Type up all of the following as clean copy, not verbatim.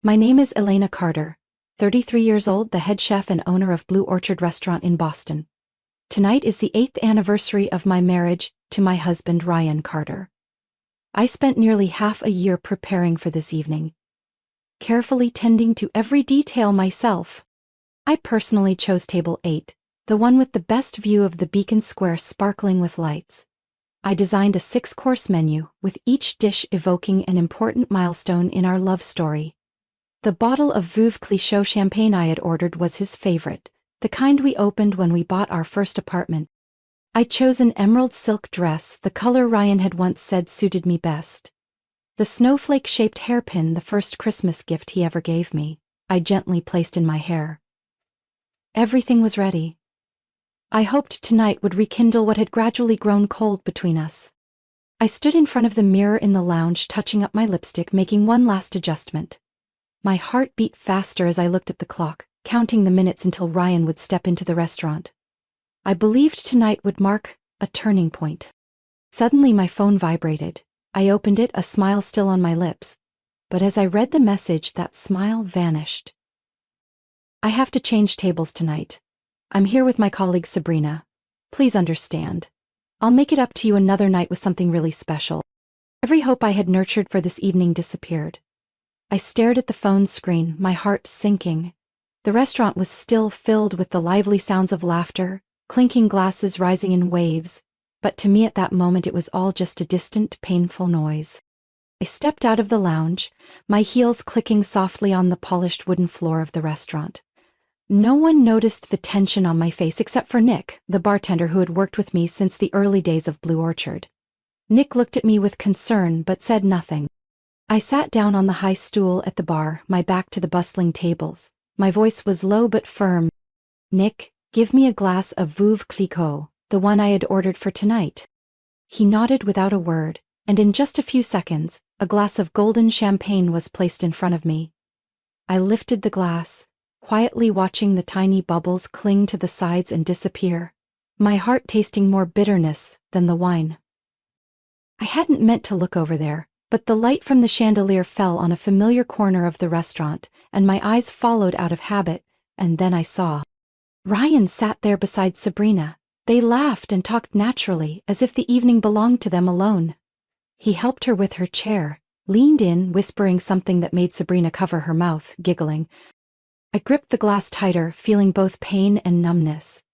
My name is Elena Carter, 33 years old, the head chef and owner of Blue Orchard Restaurant in Boston. Tonight is the 8th anniversary of my marriage to my husband Ryan Carter. I spent nearly half a year preparing for this evening, carefully tending to every detail myself. I personally chose table 8, the one with the best view of the Beacon Square sparkling with lights. I designed a 6-course menu, with each dish evoking an important milestone in our love story. The bottle of Veuve Clicquot champagne I had ordered was his favorite, the kind we opened when we bought our first apartment. I chose an emerald silk dress, the color Ryan had once said suited me best. The snowflake-shaped hairpin, the first Christmas gift he ever gave me, I gently placed in my hair. Everything was ready. I hoped tonight would rekindle what had gradually grown cold between us. I stood in front of the mirror in the lounge, touching up my lipstick, making one last adjustment. My heart beat faster as I looked at the clock, counting the minutes until Ryan would step into the restaurant. I believed tonight would mark a turning point. Suddenly my phone vibrated. I opened it, a smile still on my lips. But as I read the message, that smile vanished. I have to change tables tonight. I'm here with my colleague Sabrina. Please understand. I'll make it up to you another night with something really special. Every hope I had nurtured for this evening disappeared. I stared at the phone screen, my heart sinking. The restaurant was still filled with the lively sounds of laughter, clinking glasses rising in waves, but to me at that moment it was all just a distant, painful noise. I stepped out of the lounge, my heels clicking softly on the polished wooden floor of the restaurant. No one noticed the tension on my face except for Nick, the bartender who had worked with me since the early days of Blue Orchard. Nick looked at me with concern but said nothing. I sat down on the high stool at the bar, my back to the bustling tables. My voice was low but firm. "Nick, give me a glass of Veuve Clicquot, the one I had ordered for tonight." He nodded without a word, and in just a few seconds, a glass of golden champagne was placed in front of me. I lifted the glass, quietly watching the tiny bubbles cling to the sides and disappear, my heart tasting more bitterness than the wine. I hadn't meant to look over there, but the light from the chandelier fell on a familiar corner of the restaurant, and my eyes followed out of habit, and then I saw. Ryan sat there beside Sabrina. They laughed and talked naturally, as if the evening belonged to them alone. He helped her with her chair, leaned in, whispering something that made Sabrina cover her mouth, giggling. I gripped the glass tighter, feeling both pain and numbness.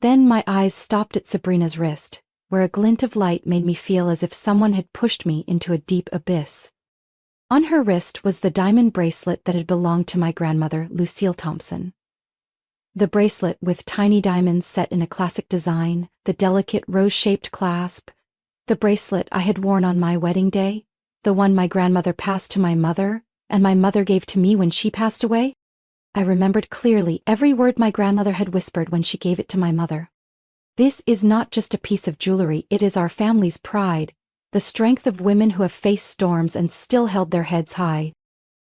Then my eyes stopped at Sabrina's wrist, where a glint of light made me feel as if someone had pushed me into a deep abyss. On her wrist was the diamond bracelet that had belonged to my grandmother, Lucille Thompson. The bracelet, with tiny diamonds set in a classic design, the delicate rose-shaped clasp, the bracelet I had worn on my wedding day, the one my grandmother passed to my mother, and my mother gave to me when she passed away. I remembered clearly every word my grandmother had whispered when she gave it to my mother. "This is not just a piece of jewelry, it is our family's pride, the strength of women who have faced storms and still held their heads high."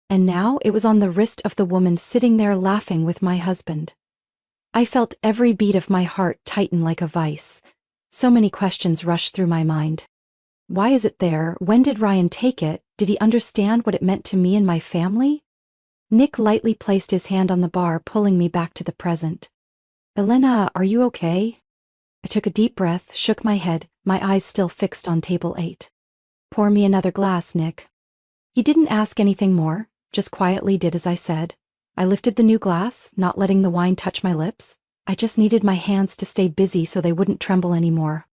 And now it was on the wrist of the woman sitting there laughing with my husband. I felt every beat of my heart tighten like a vice. So many questions rushed through my mind. Why is it there? When did Ryan take it? Did he understand what it meant to me and my family? Nick lightly placed his hand on the bar, pulling me back to the present. "Elena, are you okay?" I took a deep breath, shook my head, my eyes still fixed on table 8. "Pour me another glass, Nick." He didn't ask anything more, just quietly did as I said. I lifted the new glass, not letting the wine touch my lips. I just needed my hands to stay busy so they wouldn't tremble anymore.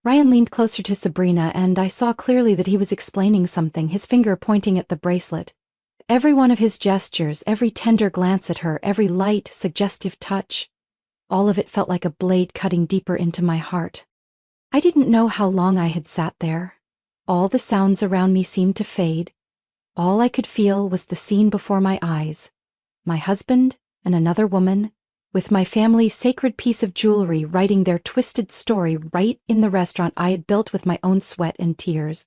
Ryan leaned closer to Sabrina, and I saw clearly that he was explaining something, his finger pointing at the bracelet. Every one of his gestures, every tender glance at her, every light, suggestive touch, all of it felt like a blade cutting deeper into my heart. I didn't know how long I had sat there. All the sounds around me seemed to fade. All I could feel was the scene before my eyes. My husband and another woman, with my family's sacred piece of jewelry writing their twisted story right in the restaurant I had built with my own sweat and tears.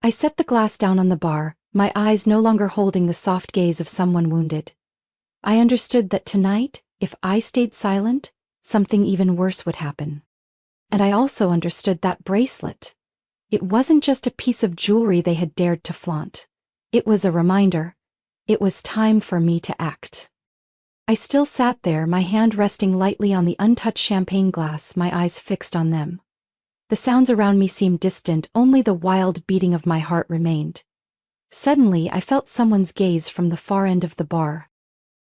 I set the glass down on the bar, my eyes no longer holding the soft gaze of someone wounded. I understood that tonight, if I stayed silent, something even worse would happen. And I also understood that bracelet. It wasn't just a piece of jewelry they had dared to flaunt. It was a reminder. It was time for me to act. I still sat there, my hand resting lightly on the untouched champagne glass, my eyes fixed on them. The sounds around me seemed distant, only the wild beating of my heart remained. Suddenly, I felt someone's gaze from the far end of the bar.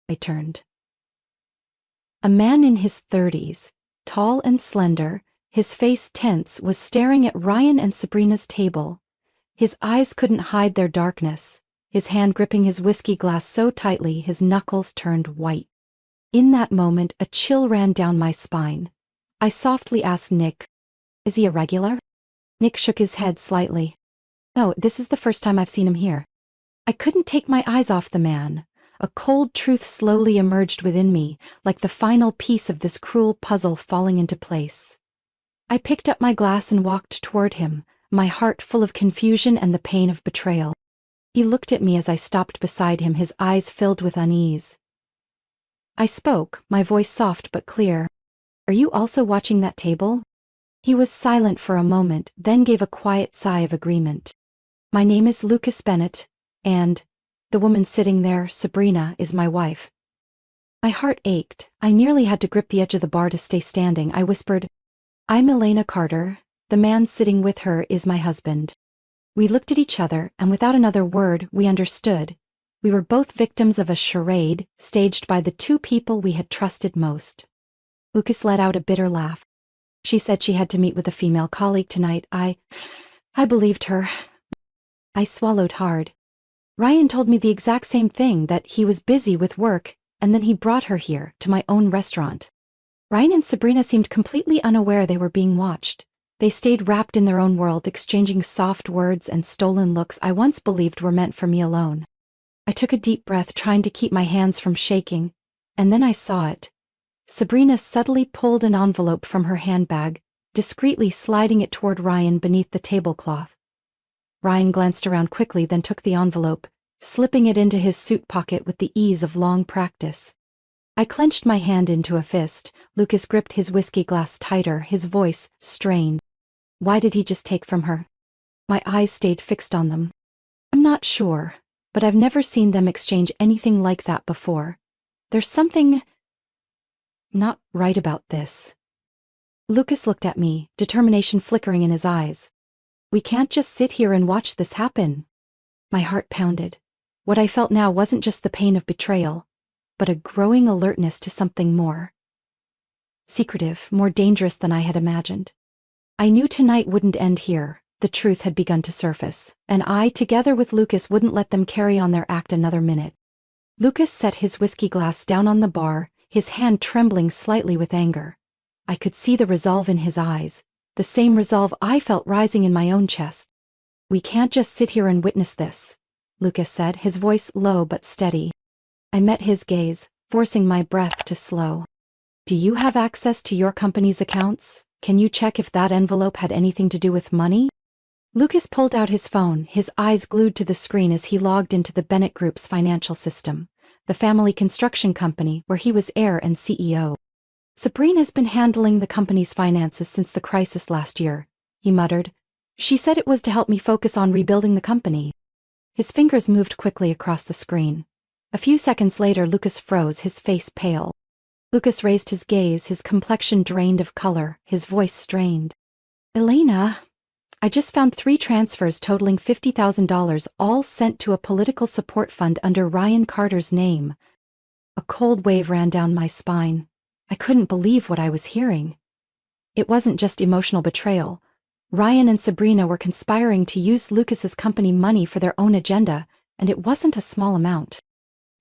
I turned. A man in his 30s, tall and slender, his face tense, was staring at Ryan and Sabrina's table. His eyes couldn't hide their darkness, his hand gripping his whiskey glass so tightly his knuckles turned white. In that moment, a chill ran down my spine. I softly asked Nick, "Is he a regular?" Nick shook his head slightly. "No, this is the first time I've seen him here." I couldn't take my eyes off the man. A cold truth slowly emerged within me, like the final piece of this cruel puzzle falling into place. I picked up my glass and walked toward him, my heart full of confusion and the pain of betrayal. He looked at me as I stopped beside him, his eyes filled with unease. I spoke, my voice soft but clear. "Are you also watching that table?" He was silent for a moment, then gave a quiet sigh of agreement. "My name is Lucas Bennett, and the woman sitting there, Sabrina, is my wife." My heart ached. I nearly had to grip the edge of the bar to stay standing. I whispered, "I'm Elena Carter. The man sitting with her is my husband." We looked at each other, and without another word, we understood. We were both victims of a charade staged by the two people we had trusted most. Lucas let out a bitter laugh. "She said she had to meet with a female colleague tonight. I believed her." I swallowed hard. Ryan told me the exact same thing, that he was busy with work, and then he brought her here, to my own restaurant. Ryan and Sabrina seemed completely unaware they were being watched. They stayed wrapped in their own world, exchanging soft words and stolen looks I once believed were meant for me alone. I took a deep breath, trying to keep my hands from shaking, and then I saw it. Sabrina subtly pulled an envelope from her handbag, discreetly sliding it toward Ryan beneath the tablecloth. Ryan glanced around quickly, then took the envelope, slipping it into his suit pocket with the ease of long practice. I clenched my hand into a fist. Lucas gripped his whiskey glass tighter, his voice strained. "Why did he just take from her?" My eyes stayed fixed on them. "I'm not sure, but I've never seen them exchange anything like that before. There's something not right about this." Lucas looked at me, determination flickering in his eyes. "We can't just sit here and watch this happen." My heart pounded. What I felt now wasn't just the pain of betrayal, but a growing alertness to something more secretive, more dangerous than I had imagined. I knew tonight wouldn't end here. The truth had begun to surface, and I, together with Lucas, wouldn't let them carry on their act another minute. Lucas set his whiskey glass down on the bar, his hand trembling slightly with anger. I could see the resolve in his eyes, the same resolve I felt rising in my own chest. "We can't just sit here and witness this," Lucas said, his voice low but steady. I met his gaze, forcing my breath to slow. "Do you have access to your company's accounts? Can you check if that envelope had anything to do with money?" Lucas pulled out his phone, his eyes glued to the screen as he logged into the Bennett Group's financial system, the family construction company where he was heir and CEO. "Sabrina's been handling the company's finances since the crisis last year," he muttered. "She said it was to help me focus on rebuilding the company." His fingers moved quickly across the screen. A few seconds later, Lucas froze, his face pale. Lucas raised his gaze, his complexion drained of color, his voice strained. "Elena, I just found 3 transfers totaling $50,000, all sent to a political support fund under Ryan Carter's name." A cold wave ran down my spine. I couldn't believe what I was hearing. It wasn't just emotional betrayal. Ryan and Sabrina were conspiring to use Lucas's company money for their own agenda, and it wasn't a small amount.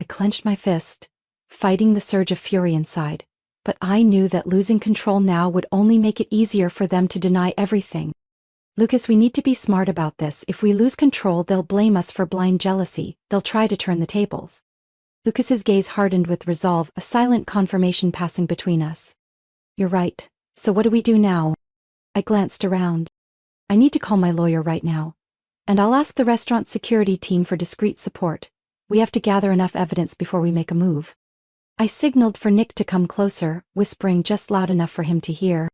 I clenched my fist, fighting the surge of fury inside, but I knew that losing control now would only make it easier for them to deny everything. "Lucas, we need to be smart about this. If we lose control, they'll blame us for blind jealousy. They'll try to turn the tables." Lucas's gaze hardened with resolve, a silent confirmation passing between us. "You're right. So what do we do now?" I glanced around. "I need to call my lawyer right now. And I'll ask the restaurant security team for discreet support. We have to gather enough evidence before we make a move." I signaled for Nick to come closer, whispering just loud enough for him to hear.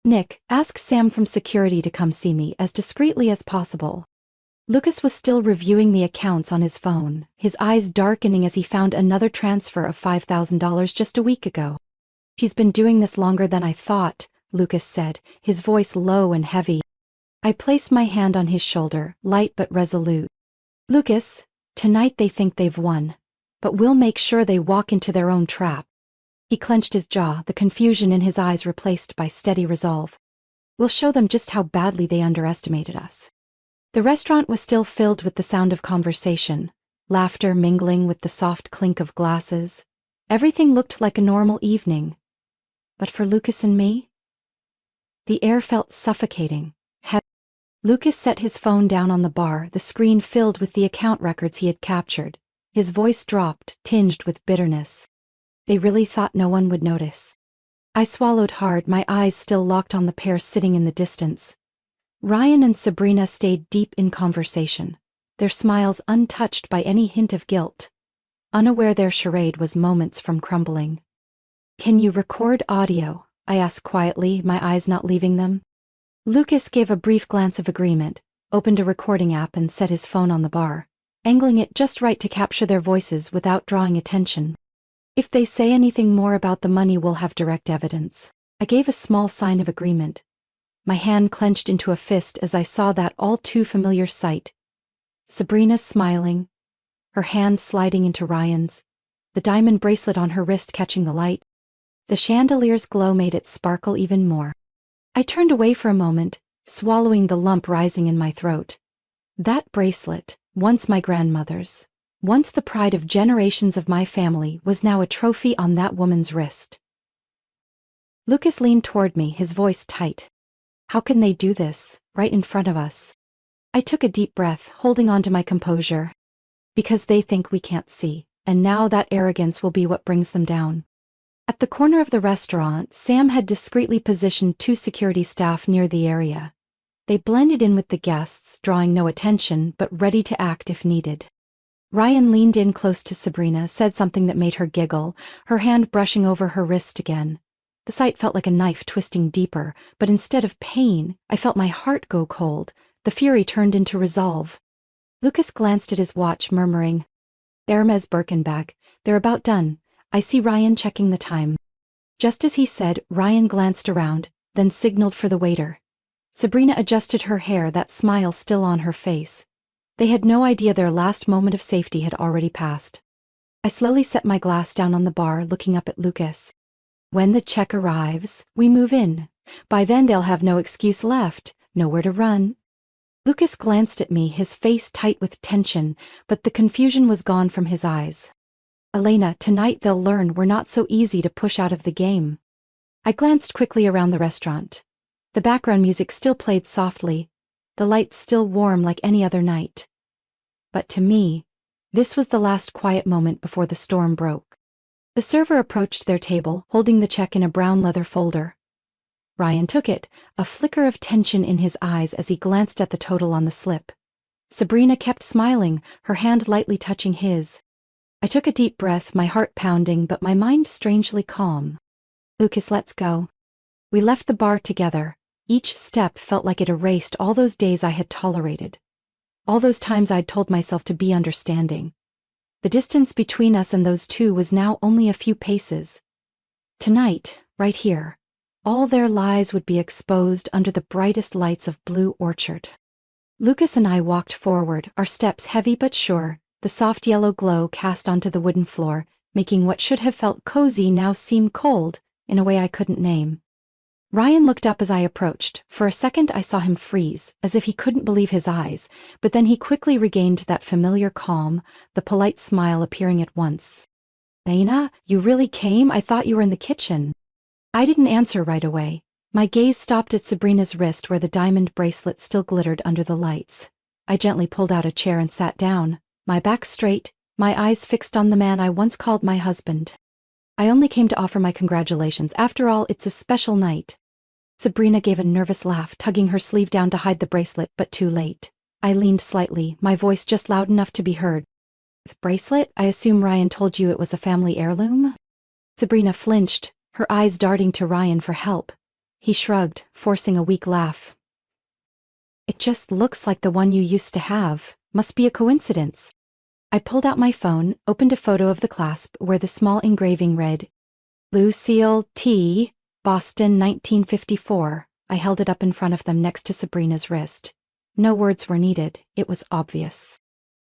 "Nick, ask Sam from security to come see me as discreetly as possible." Lucas was still reviewing the accounts on his phone, his eyes darkening as he found another transfer of $5,000 just a week ago. "She's been doing this longer than I thought," Lucas said, his voice low and heavy. I placed my hand on his shoulder, light but resolute. "Lucas, tonight they think they've won. But we'll make sure they walk into their own trap." He clenched his jaw, the confusion in his eyes replaced by steady resolve. "We'll show them just how badly they underestimated us." The restaurant was still filled with the sound of conversation, laughter mingling with the soft clink of glasses. Everything looked like a normal evening. But for Lucas and me? The air felt suffocating, heavy. Lucas set his phone down on the bar, the screen filled with the account records he had captured. His voice dropped, tinged with bitterness. They really thought no one would notice. I swallowed hard, my eyes still locked on the pair sitting in the distance. Ryan and Sabrina stayed deep in conversation, their smiles untouched by any hint of guilt, unaware their charade was moments from crumbling. "Can you record audio?" I asked quietly, my eyes not leaving them. Lucas gave a brief glance of agreement, opened a recording app and set his phone on the bar, angling it just right to capture their voices without drawing attention. "If they say anything more about the money, we'll have direct evidence." I gave a small sign of agreement. My hand clenched into a fist as I saw that all too familiar sight. Sabrina smiling, her hand sliding into Ryan's, the diamond bracelet on her wrist catching the light. The chandelier's glow made it sparkle even more. I turned away for a moment, swallowing the lump rising in my throat. That bracelet, once my grandmother's, once the pride of generations of my family, was now a trophy on that woman's wrist. Lucas leaned toward me, his voice tight. "How can they do this, right in front of us?" I took a deep breath, holding on to my composure. "Because they think we can't see, and now that arrogance will be what brings them down." At the corner of the restaurant, Sam had discreetly positioned 2 security staff near the area. They blended in with the guests, drawing no attention, but ready to act if needed. Ryan leaned in close to Sabrina, said something that made her giggle, her hand brushing over her wrist again. The sight felt like a knife twisting deeper, but instead of pain, I felt my heart go cold. The fury turned into resolve. Lucas glanced at his watch, murmuring, "Hermes Birkin bag. They're about done. I see Ryan checking the time." Just as he said, Ryan glanced around, then signaled for the waiter. Sabrina adjusted her hair, that smile still on her face. They had no idea their last moment of safety had already passed. I slowly set my glass down on the bar, looking up at Lucas. "When the check arrives, we move in. By then they'll have no excuse left, nowhere to run." Lucas glanced at me, his face tight with tension, but the confusion was gone from his eyes. "Elena, tonight they'll learn we're not so easy to push out of the game." I glanced quickly around the restaurant. The background music still played softly, the lights still warm like any other night. But to me, this was the last quiet moment before the storm broke. The server approached their table, holding the check in a brown leather folder. Ryan took it, a flicker of tension in his eyes as he glanced at the total on the slip. Sabrina kept smiling, her hand lightly touching his. I took a deep breath, my heart pounding but my mind strangely calm. "Lucas, let's go." We left the bar together. Each step felt like it erased all those days I had tolerated. All those times I'd told myself to be understanding. The distance between us and those 2 was now only a few paces. Tonight, right here, all their lies would be exposed under the brightest lights of Blue Orchard. Lucas and I walked forward, our steps heavy but sure, the soft yellow glow cast onto the wooden floor, making what should have felt cozy now seem cold in a way I couldn't name. Ryan looked up as I approached. For a second I saw him freeze, as if he couldn't believe his eyes, but then he quickly regained that familiar calm, the polite smile appearing at once. "Elena, you really came? I thought you were in the kitchen." I didn't answer right away. My gaze stopped at Sabrina's wrist where the diamond bracelet still glittered under the lights. I gently pulled out a chair and sat down, my back straight, my eyes fixed on the man I once called my husband. "I only came to offer my congratulations. After all, it's a special night." Sabrina gave a nervous laugh, tugging her sleeve down to hide the bracelet, but too late. I leaned slightly, my voice just loud enough to be heard. "The bracelet? I assume Ryan told you it was a family heirloom?" Sabrina flinched, her eyes darting to Ryan for help. He shrugged, forcing a weak laugh. It just looks like the one you used to have. Must be a coincidence. I pulled out my phone, opened a photo of the clasp where the small engraving read, Lucille T., Boston, 1954. I held it up in front of them next to Sabrina's wrist. No words were needed, it was obvious.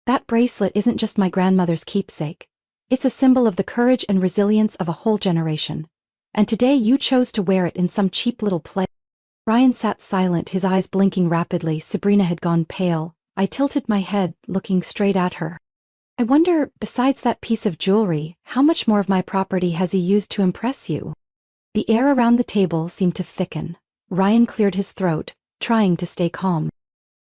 That bracelet isn't just my grandmother's keepsake. It's a symbol of the courage and resilience of a whole generation. And today you chose to wear it in some cheap little play. Ryan sat silent, his eyes blinking rapidly. Sabrina had gone pale. I tilted my head, looking straight at her. I wonder, besides that piece of jewelry, how much more of my property has he used to impress you? The air around the table seemed to thicken. Ryan cleared his throat, trying to stay calm.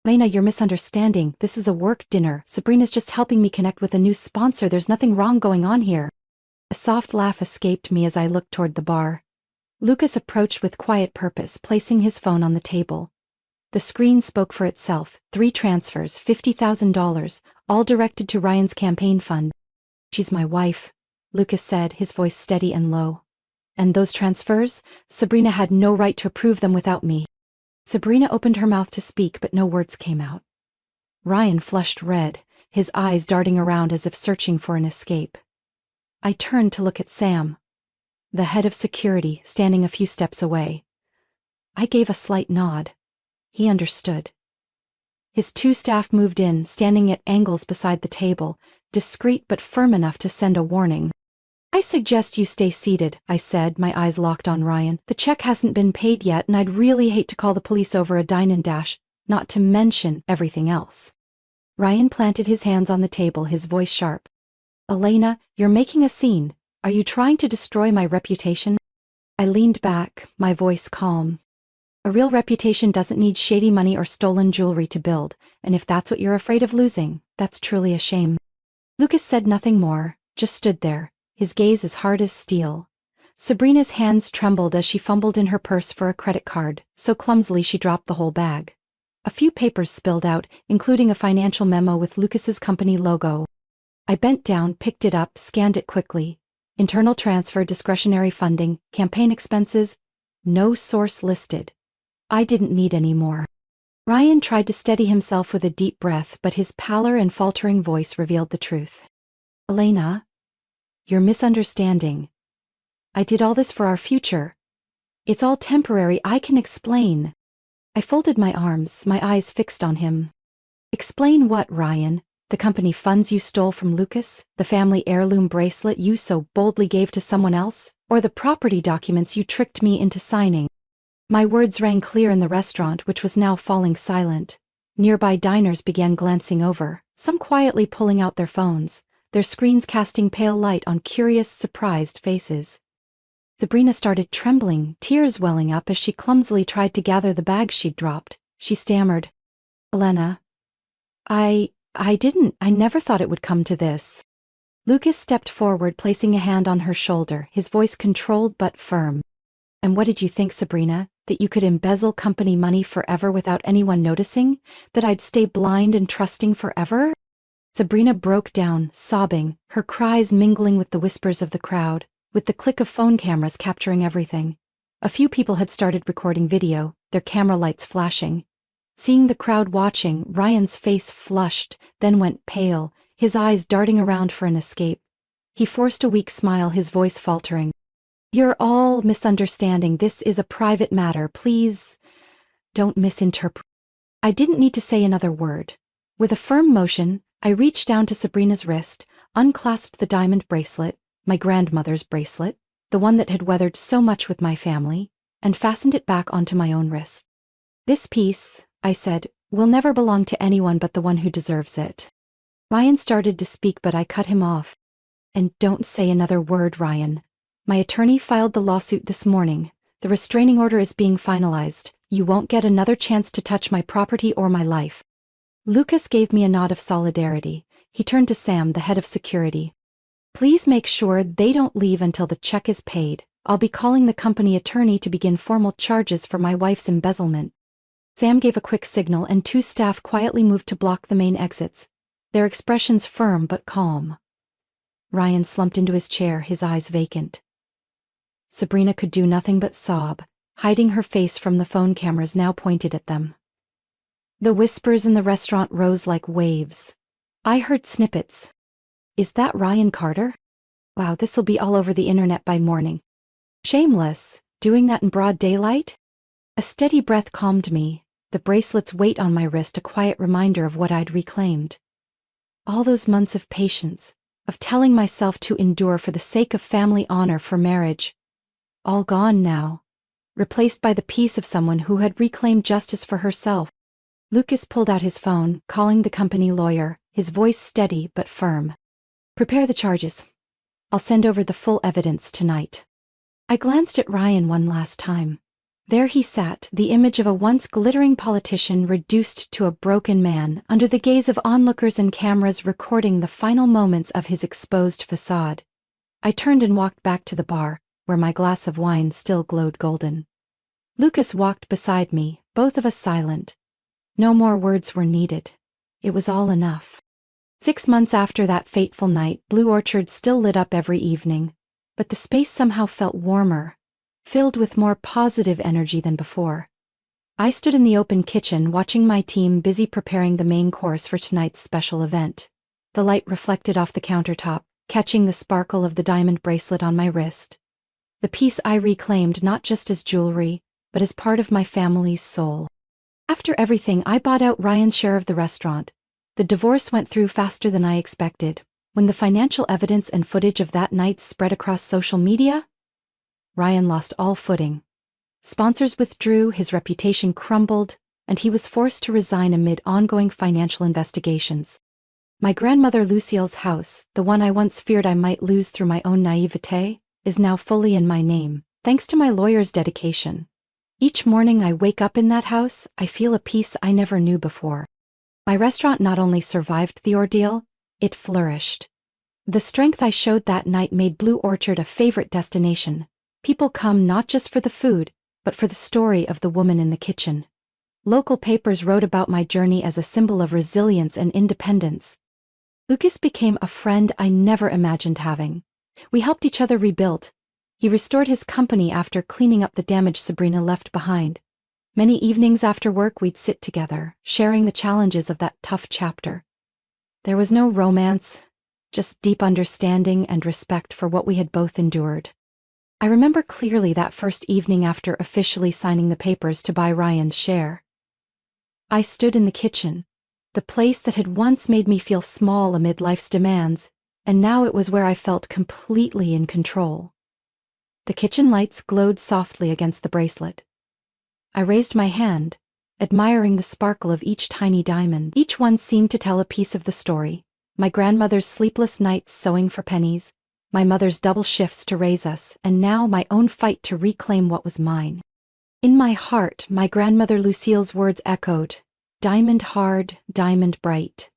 Elena, you're misunderstanding. This is a work dinner. Sabrina's just helping me connect with a new sponsor. There's nothing wrong going on here. A soft laugh escaped me as I looked toward the bar. Lucas approached with quiet purpose, placing his phone on the table. The screen spoke for itself. 3 transfers, $50,000, all directed to Ryan's campaign fund. She's my wife, Lucas said, his voice steady and low. And those transfers? Sabrina had no right to approve them without me. Sabrina opened her mouth to speak, but no words came out. Ryan flushed red, his eyes darting around as if searching for an escape. I turned to look at Sam, the head of security, standing a few steps away. I gave a slight nod. He understood. His 2 staff moved in, standing at angles beside the table, discreet but firm enough to send a warning. I suggest you stay seated, I said, my eyes locked on Ryan. The check hasn't been paid yet, and I'd really hate to call the police over a dine and dash, not to mention everything else. Ryan planted his hands on the table, his voice sharp. Elena, you're making a scene. Are you trying to destroy my reputation? I leaned back, my voice calm. A real reputation doesn't need shady money or stolen jewelry to build, and if that's what you're afraid of losing, that's truly a shame. Lucas said nothing more, just stood there, his gaze as hard as steel. Sabrina's hands trembled as she fumbled in her purse for a credit card, so clumsily she dropped the whole bag. A few papers spilled out, including a financial memo with Lucas's company logo. I bent down, picked it up, scanned it quickly. Internal transfer, discretionary funding, campaign expenses, no source listed. I didn't need any more. Ryan tried to steady himself with a deep breath, but his pallor and faltering voice revealed the truth. Elena, you're misunderstanding. I did all this for our future. It's all temporary, I can explain. I folded my arms, my eyes fixed on him. Explain what, Ryan? The company funds you stole from Lucas? The family heirloom bracelet you so boldly gave to someone else? Or the property documents you tricked me into signing? My words rang clear in the restaurant, which was now falling silent. Nearby diners began glancing over, some quietly pulling out their phones, their screens casting pale light on curious, surprised faces. Sabrina started trembling, tears welling up as she clumsily tried to gather the bag she'd dropped. She stammered, Elena, I never thought it would come to this. Lucas stepped forward, placing a hand on her shoulder, his voice controlled but firm. And what did you think, Sabrina? That you could embezzle company money forever without anyone noticing? That I'd stay blind and trusting forever? Sabrina broke down, sobbing, her cries mingling with the whispers of the crowd, with the click of phone cameras capturing everything. A few people had started recording video, their camera lights flashing. Seeing the crowd watching, Ryan's face flushed, then went pale, his eyes darting around for an escape. He forced a weak smile, his voice faltering. You're all misunderstanding. This is a private matter. Please, don't misinterpret. I didn't need to say another word. With a firm motion, I reached down to Sabrina's wrist, unclasped the diamond bracelet, my grandmother's bracelet, the one that had weathered so much with my family, and fastened it back onto my own wrist. This piece, I said, will never belong to anyone but the one who deserves it. Ryan started to speak, but I cut him off. And don't say another word, Ryan. My attorney filed the lawsuit this morning. The restraining order is being finalized. You won't get another chance to touch my property or my life. Lucas gave me a nod of solidarity. He turned to Sam, the head of security. Please make sure they don't leave until the check is paid. I'll be calling the company attorney to begin formal charges for my wife's embezzlement. Sam gave a quick signal and 2 staff quietly moved to block the main exits, their expressions firm but calm. Ryan slumped into his chair, his eyes vacant. Sabrina could do nothing but sob, hiding her face from the phone cameras now pointed at them. The whispers in the restaurant rose like waves. I heard snippets. Is that Ryan Carter? Wow, this'll be all over the internet by morning. Shameless, doing that in broad daylight? A steady breath calmed me, the bracelet's weight on my wrist a quiet reminder of what I'd reclaimed. All those months of patience, of telling myself to endure for the sake of family honor for marriage. All gone now, replaced by the peace of someone who had reclaimed justice for herself. Lucas pulled out his phone, calling the company lawyer, his voice steady but firm. Prepare the charges. I'll send over the full evidence tonight. I glanced at Ryan one last time. There he sat, the image of a once glittering politician reduced to a broken man, under the gaze of onlookers and cameras recording the final moments of his exposed facade. I turned and walked back to the bar, where my glass of wine still glowed golden. Lucas walked beside me, both of us silent. No more words were needed. It was all enough. 6 months after that fateful night, Blue Orchard still lit up every evening, but the space somehow felt warmer, filled with more positive energy than before. I stood in the open kitchen watching my team busy preparing the main course for tonight's special event. The light reflected off the countertop, catching the sparkle of the diamond bracelet on my wrist. The piece I reclaimed not just as jewelry, but as part of my family's soul. After everything, I bought out Ryan's share of the restaurant. The divorce went through faster than I expected. When the financial evidence and footage of that night spread across social media, Ryan lost all footing. Sponsors withdrew, his reputation crumbled, and he was forced to resign amid ongoing financial investigations. My grandmother Lucille's house, the one I once feared I might lose through my own naivete, is now fully in my name, thanks to my lawyer's dedication. Each morning I wake up in that house, I feel a peace I never knew before. My restaurant not only survived the ordeal, it flourished. The strength I showed that night made Blue Orchard a favorite destination. People come not just for the food, but for the story of the woman in the kitchen. Local papers wrote about my journey as a symbol of resilience and independence. Lucas became a friend I never imagined having. We helped each other rebuild. He restored his company after cleaning up the damage Sabrina left behind. Many evenings after work we'd sit together, sharing the challenges of that tough chapter. There was no romance, just deep understanding and respect for what we had both endured. I remember clearly that first evening after officially signing the papers to buy Ryan's share. I stood in the kitchen, the place that had once made me feel small amid life's demands, and now it was where I felt completely in control. The kitchen lights glowed softly against the bracelet. I raised my hand, admiring the sparkle of each tiny diamond. Each one seemed to tell a piece of the story. My grandmother's sleepless nights sewing for pennies, my mother's double shifts to raise us, and now my own fight to reclaim what was mine. In my heart, my grandmother Lucille's words echoed, "Diamond hard, diamond bright.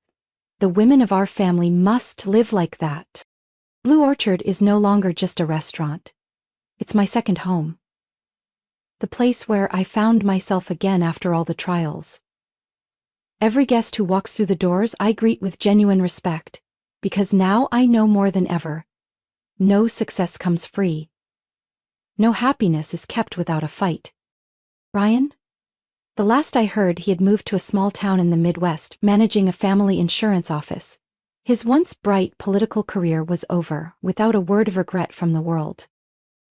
The women of our family must live like that." Blue Orchard is no longer just a restaurant. It's my second home. The place where I found myself again after all the trials. Every guest who walks through the doors I greet with genuine respect, because now I know more than ever. No success comes free. No happiness is kept without a fight. Ryan? The last I heard, he had moved to a small town in the Midwest, managing a family insurance office. His once bright political career was over, without a word of regret from the world.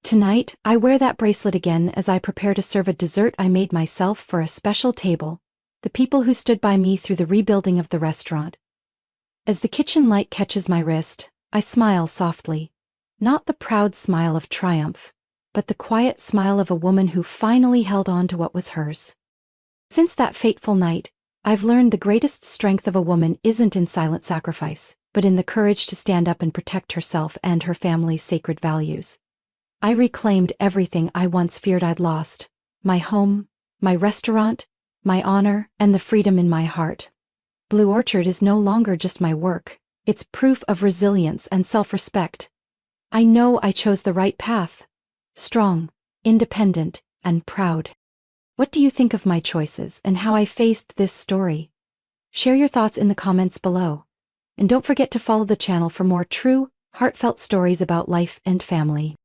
Tonight, I wear that bracelet again as I prepare to serve a dessert I made myself for a special table, the people who stood by me through the rebuilding of the restaurant. As the kitchen light catches my wrist, I smile softly. Not the proud smile of triumph, but the quiet smile of a woman who finally held on to what was hers. Since that fateful night, I've learned the greatest strength of a woman isn't in silent sacrifice, but in the courage to stand up and protect herself and her family's sacred values. I reclaimed everything I once feared I'd lost: my home, my restaurant, my honor, and the freedom in my heart. Blue Orchard is no longer just my work, it's proof of resilience and self-respect. I know I chose the right path. Strong, independent, and proud. What do you think of my choices and how I faced this story? Share your thoughts in the comments below. And don't forget to follow the channel for more true, heartfelt stories about life and family.